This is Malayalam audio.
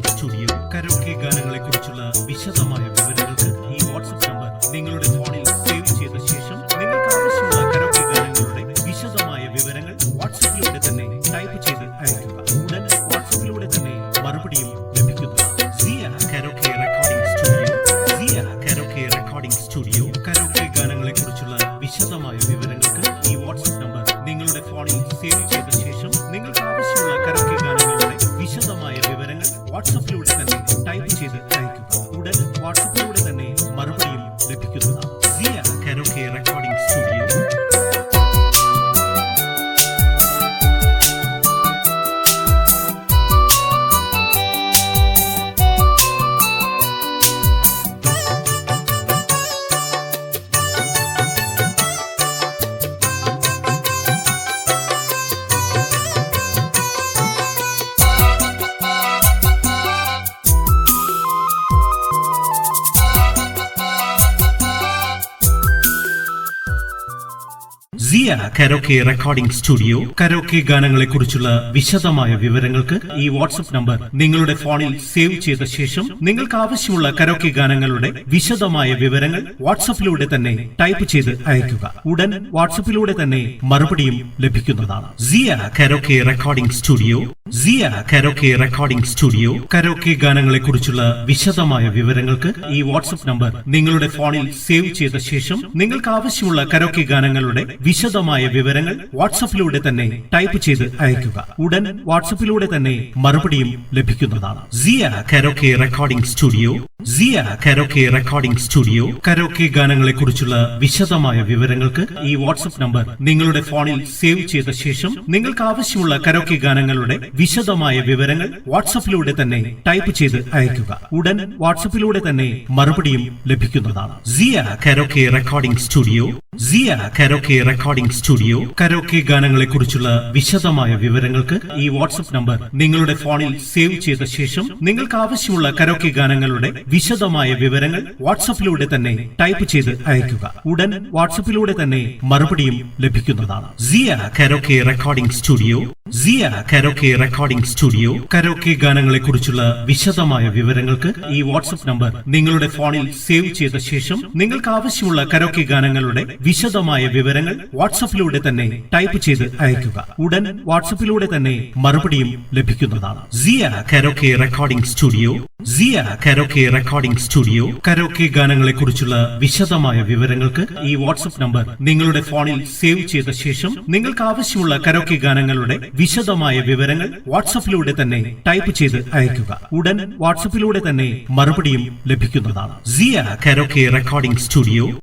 റെക്കോർഡിംഗ് സ്റ്റുഡിയോ കരോക്കെ ഗാനങ്ങളെ കുറിച്ചുള്ള വിശദമായ വിവരങ്ങൾക്ക് ഈ വാട്സ്ആപ്പ് നമ്പർ നിങ്ങളുടെ ഫോണിൽ സേവ് ചെയ്ത ശേഷം നിങ്ങൾക്ക് ആവശ്യമുള്ള കരോക്കെ ഗാനങ്ങളുടെ വിശദമായ വിവരങ്ങൾ വാട്സ്ആപ്പിലൂടെ തന്നെ ടൈപ്പ് ചെയ്ത് അയയ്ക്കുക. ഉടൻ വാട്സ്ആപ്പിലൂടെ തന്നെ മറുപടിയും ലഭിക്കുന്നതാണ്. സിയ കരോക്കെ റെക്കോർഡിംഗ് സ്റ്റുഡിയോ. സിയ കരോക്കെ റെക്കോർഡിംഗ് സ്റ്റുഡിയോ കരോക്കെ ഗാനങ്ങളെ കുറിച്ചുള്ള വിശദമായ വിവരങ്ങൾക്ക് ഈ വാട്സ്ആപ്പ് നമ്പർ നിങ്ങളുടെ ഫോണിൽ സേവ് ചെയ്ത ശേഷം നിങ്ങൾക്ക് ആവശ്യമുള്ള കരോക്കെ ഗാനങ്ങളുടെ വിശദമായ വിവരങ്ങൾ വാട്സ്ആപ്പിലൂടെ തന്നെ ടൈപ്പ് ചെയ്ത് അയയ്ക്കുക. ഉടൻ വാട്സ്ആപ്പിലൂടെ തന്നെ മറുപടിയും ലഭിക്കുന്നതാണ്. സിയ കരോക്കെ റെക്കോർഡിംഗ് സ്റ്റുഡിയോ. സിയ കരോക്കെ റെക്കോർഡിംഗ് സ്റ്റുഡിയോ കരോക്കെ ഗാനങ്ങളെ കുറിച്ചുള്ള വിശദമായ വിവരങ്ങൾക്ക് ഈ വാട്സ്ആപ്പ് നമ്പർ നിങ്ങളുടെ ഫോണിൽ സേവ് ചെയ്ത ശേഷം നിങ്ങൾക്ക് ആവശ്യമുള്ള കരോക്കെ ഗാനങ്ങളുടെ വിശദമായ വിവരങ്ങൾ വാട്സ്ആപ്പിലൂടെ തന്നെ ടൈപ്പ് ചെയ്ത് അയയ്ക്കുക. ഉടൻ വാട്സ്ആപ്പിലൂടെ തന്നെ മറുപടിയും ലഭിക്കുന്നതാണ്. സിയ കരോക്കെ റെക്കോർഡിംഗ് സ്റ്റുഡിയോ. സിയ കരോക്കെ റെക്കോർഡിംഗ് സ്റ്റുഡിയോ കരോക്കെ ഗാനങ്ങളെ കുറിച്ചുള്ള വിശദമായ വിവരങ്ങൾക്ക് ഈ വാട്സ്ആപ്പ് നമ്പർ നിങ്ങളുടെ ഫോണിൽ സേവ് ചെയ്ത ശേഷം നിങ്ങൾക്ക് ആവശ്യമുള്ള കരോക്കെ ഗാനങ്ങളുടെ വിശദമായ വിവരങ്ങൾ വാട്സ്ആപ്പിലൂടെ തന്നെ ടൈപ്പ് ചെയ്ത് അയയ്ക്കുക. ഉടൻ വാട്സ്ആപ്പിലൂടെ തന്നെ മറുപടിയും ലഭിക്കുന്നതാണ്. സിയ കരോക്കെ റെക്കോർഡിംഗ് സ്റ്റുഡിയോ. സിയ കരോക്കെ റെക്കോർഡിംഗ് സ്റ്റുഡിയോ കരോക്കെ ഗാനങ്ങളെ കുറിച്ചുള്ള വിശദമായ വിവരങ്ങൾക്ക് ഈ വാട്സ്ആപ്പ് നമ്പർ നിങ്ങളുടെ ഫോണിൽ സേവ് ചെയ്ത ശേഷം നിങ്ങൾക്ക് ആവശ്യമുള്ള കരോക്കെ ഗാനങ്ങളുടെ വിശദമായ വിവരങ്ങൾ വാട്സ്ആപ്പിലൂടെ തന്നെ ടൈപ്പ് ചെയ്ത് അയയ്ക്കുക. ഉടൻ വാട്സ്ആപ്പിലൂടെ തന്നെ മറുപടിയും ലഭിക്കുന്നതാണ്. സിയ കരോക്കെ റെക്കോർഡിംഗ് സ്റ്റുഡിയോ. സിയ കരോക്കെ റെക്കോർഡിംഗ് സ്റ്റുഡിയോ കരോക്കെ ഗാനങ്ങളെ കുറിച്ചുള്ള വിശദമായ വിവരങ്ങൾക്ക് ഈ വാട്സ്ആപ്പ് നമ്പർ നിങ്ങളുടെ ഫോണിൽ സേവ് ചെയ്ത ശേഷം നിങ്ങൾക്ക് ആവശ്യമുള്ള കരോക്കെ ഗാനങ്ങളുടെ വിശദമായ വിവരങ്ങൾ വാട്സ്ആപ്പിലൂടെ തന്നെ ടൈപ്പ് ചെയ്ത് അയയ്ക്കുക. ഉടൻ വാട്സ്ആപ്പിലൂടെ തന്നെ മറുപടിയും ലഭിക്കുന്നതാണ്. സിയ കരോക്കെ റെക്കോർഡിംഗ് സ്റ്റുഡിയോ. സിയ കരോക്കെ റെക്കോർഡിംഗ് സ്റ്റുഡിയോ കരോക്കെ ഗാനങ്ങളെ കുറിച്ചുള്ള വിശദമായ വിവരങ്ങൾക്ക് ഈ വാട്സ്ആപ്പ് നമ്പർ നിങ്ങളുടെ ഫോണിൽ സേവ് ചെയ്ത ശേഷം നിങ്ങൾക്ക് ആവശ്യമുള്ള കരോക്കെ ഗാനങ്ങളുടെ വിശദമായ വിവരങ്ങൾ വാട്സ്ആപ്പിലൂടെ തന്നെ ടൈപ്പ് ചെയ്ത് അയയ്ക്കുക. ഉടൻ വാട്സ്ആപ്പിലൂടെ തന്നെ മറുപടിയും ലഭിക്കുന്നതാണ്. സിയ കരോക്കെ റെക്കോർഡിംഗ് സ്റ്റുഡിയോ. സിയ കരോക്കെ റെക്കോർഡിംഗ് സ്റ്റുഡിയോ കരോക്കെ ഗാനങ്ങളെ കുറിച്ചുള്ള വിശദമായ വിവരങ്ങൾക്ക് ഈ വാട്സ്ആപ്പ് നമ്പർ നിങ്ങളുടെ ഫോണിൽ സേവ് ചെയ്ത ശേഷം നിങ്ങൾക്ക് ആവശ്യമുള്ള കരോക്കെ ഗാനങ്ങളുടെ വിശദമായ വിവരങ്ങൾ വാട്സ്ആപ്പിലൂടെ തന്നെ ടൈപ്പ് ചെയ്ത് അയയ്ക്കുക. ഉടൻ വാട്സ്ആപ്പിലൂടെ തന്നെ മറുപടിയും ലഭിക്കുന്നതാണ്. സിയ കരോക്കെ റെക്കോർഡിംഗ് സ്റ്റുഡിയോ.